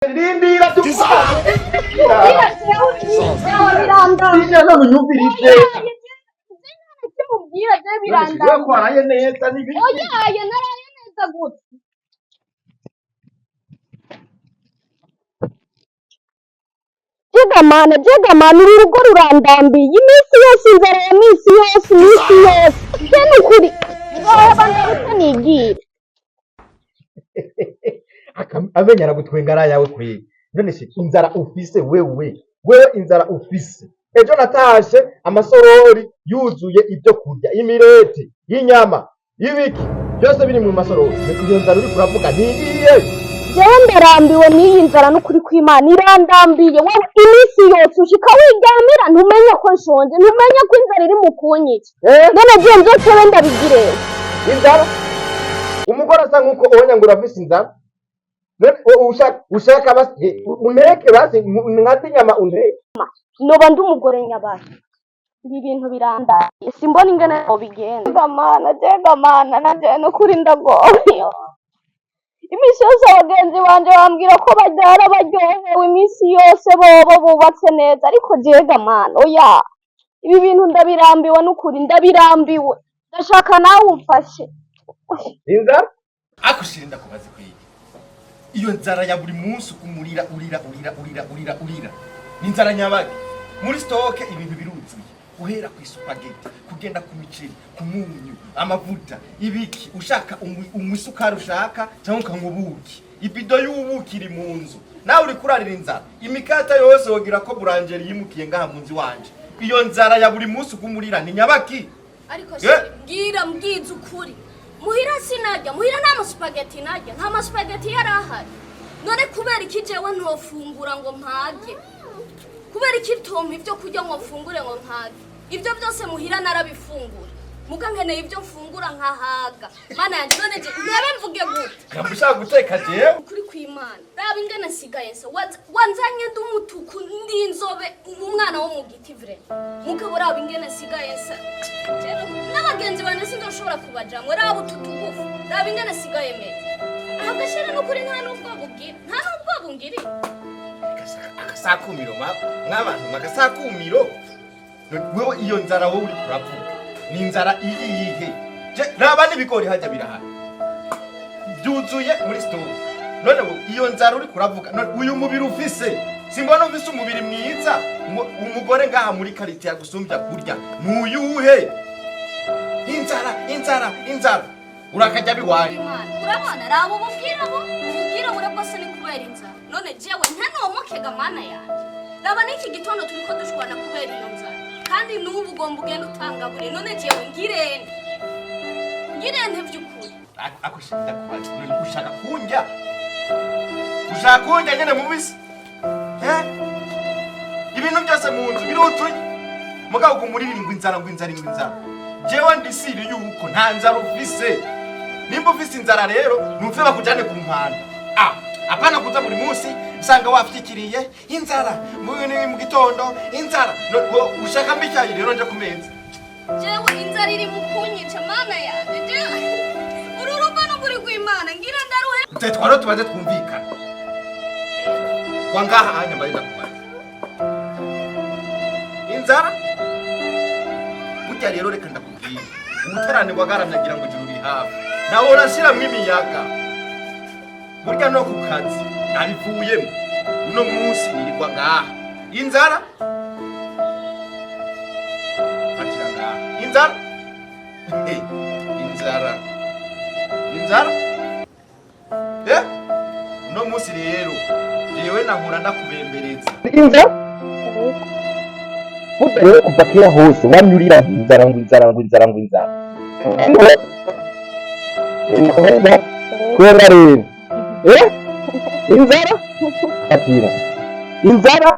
Rindira tukuza. None unyumvirije. Mubwira je biranda. Wewe kwaraye neza n'ibiki? Oya, naraye neza gute. Jegamana uru rugo rurandambiye iminsi yose inzara ya minsi yose. Je nukuri. Banda utanigira. Amenya aragutwenga yawe kwe. None se inzara ufise wewe inzara ufise. Ejo natashe amasorori yuzuye ibyo kurya, imirete, inyama, ibiki byose biri mu masorori. Iyo nzara uri kuravuga ntigiye. Jewe ndarambiwe n'iyi nzara n'ukuri kw'Imana irandambiye. Wowe iminsi yose ushika wiryamira ntumenye ko nshonje, ntumenye ko inzara iri mu kunyica. None je nzoce wenda bigire. Inzara umugore asa nkuko onya ngo urafise inzara. Ushaka basi uneke basi nkati nyama uneke. Noba ndi umugore nyabaki. Ibi bintu birandaye. Simbona ingene bigenda. Jegamana nanje n'ukuri ndagoye. Iminsi yose abagenzi banje bambwira ko babyara baryohewe iminsi yose bobo bubatse neza, ariko jegamana oya. Ibi bintu ndabirambiwe n'ukuri ndabirambiwe. Ndashaka nawe umfashe. Inzara akushirinda kubaze kwiye. Iyo nzara ya buri munsi kumurira urira. Ni inzara nyabaki. Muri stoke ibintu biruzuye. Uhera ku spaghetti, kugenda ku miceri, ku munyu, amavuta, ibiki ushaka umwisukari ushaka cyangwa kangubuki. Ibido y'ubuki iri mu nzu. Nawe uri kurarira inzara. Imikata yose wogira ko burangeri yimukiye ngaha mu nzi wanje. Iyo nzara ya buri munsi kumurira ni nyabaki. Ariko bwira mbwiza ukuri. Muhira sinajya, muhira nta spaghetti najya, nta spaghetti yarahari. None kubera iki jewe ntofungura ngo mpage? Kubera iki tompa ibyo kurya ngo mfungure ngo mpage? Ibyo byose muhira narabifungura. Muga nkeneye ibyo mfungura nkahaga. Mana yanje none je ntebe mvuge gute? Kamushaka guteka jewe. Kuri kw'Imana. Raba ingene sigaye se. Wanzanye ndumutuku ndi inzobe umwana wo mu giti vre. Mugabo raba ingene sigaye se. N'abagenzi bane sindoshobora kubajamwe raba ututugufu. Raba ingene sigaye meze. Agashira no kuri nta nubwo bubwira. Nta nubwo bungiri. Akasakumiro mw'abantu magasakumiro. Wewe iyo nzara wowe uri kuravuga. Ni inzara iyihe. Raba n'ibigori hajya birahari. Byuzuye muri store. None iyo nzara uri kuravuga. Uyu mubiri ufise. Simbona ufise umubiri mwiza. Umugore ngaha muri karite yagusumbya kurya. Nuyuhe. Inzara. Urakajya biwaye. Urabona rabo ububwira burabose ni kubera inzara. None jewe ntanomokega mana yanjye. Raba n'iki gitondo turiko dushwana kubera iyo nzara. Kandi n'ubu ugomba ugenda utangabure. None jewe ngirente by'ukuri. Akushinda kubaza. Ushaka kunjya? Ushaka kunjya nyene mubisi? Ibintu byose mu nzu birutuye. Mugabo kumuririmba inzara. Jewe ndisiri yuko nta nzara ufise. Nimba ufise inzara rero numve bakujane ku mpanda. Apana kuza buri munsi usanga wafyikiriye inzara mu gitondo inzara. Ushaka mbicyayi rero nje kumeza. Jewe inzara iri mu kunyica mana yanjye. Ururuba no kuri kw'Imana ngira ndaruhe. Twaro tubaze twumvikana. Kwa ngaha hanya mbaenda kubaza. Inzara burya rero reka ndakubwira. Umutarane wagaramyagira ngo juru biri hafi. Nawe urashira mw'imiyaga. Burya no ku kazi nabivuyemo. Uno munsi nirirwa ngaha. Inzara fatira ngaha. Inzara uno munsi rero jewe nahura ndakubembereza. Inzara Rero kuva kera hose wanyurira inzara. Kwera rero. Inzara? Atira. Inzara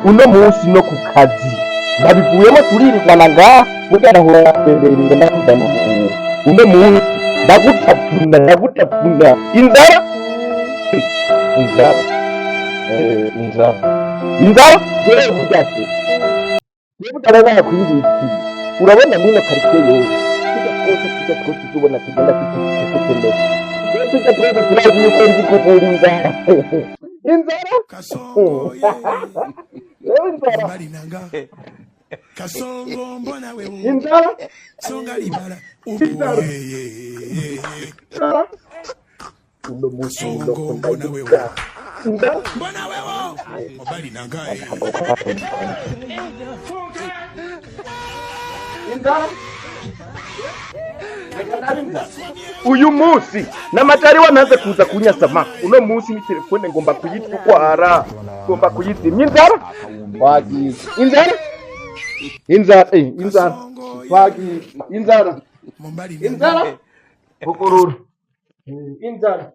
uno munsi no ku kazi. Nabivuyemo turirirwana ngaha mugana hora kwemberera ndakudamo. Uno munsi ndagutapfuna. Inzara? Inzara? Rero byatse. Niba utarabona kwibiki urabona mwino karite yose tujya twose tubona tugenda tutemera tujya twese turazi yuko ndi kuvura inzara inzara Kasongo ye inzara mbali nanga Kasongo mbona wewe inzara songa libala ubu ye uno musi Kasongo mbona wewe inzara mbona wewe mbali nanga inzara uyu munsi n'amatari wanaze kuza kunyasama uno munsi ni telefone ngomba kuyitwara ngomba kuyizimya inzara wagiye inzara wagiye inzara kukurura inzara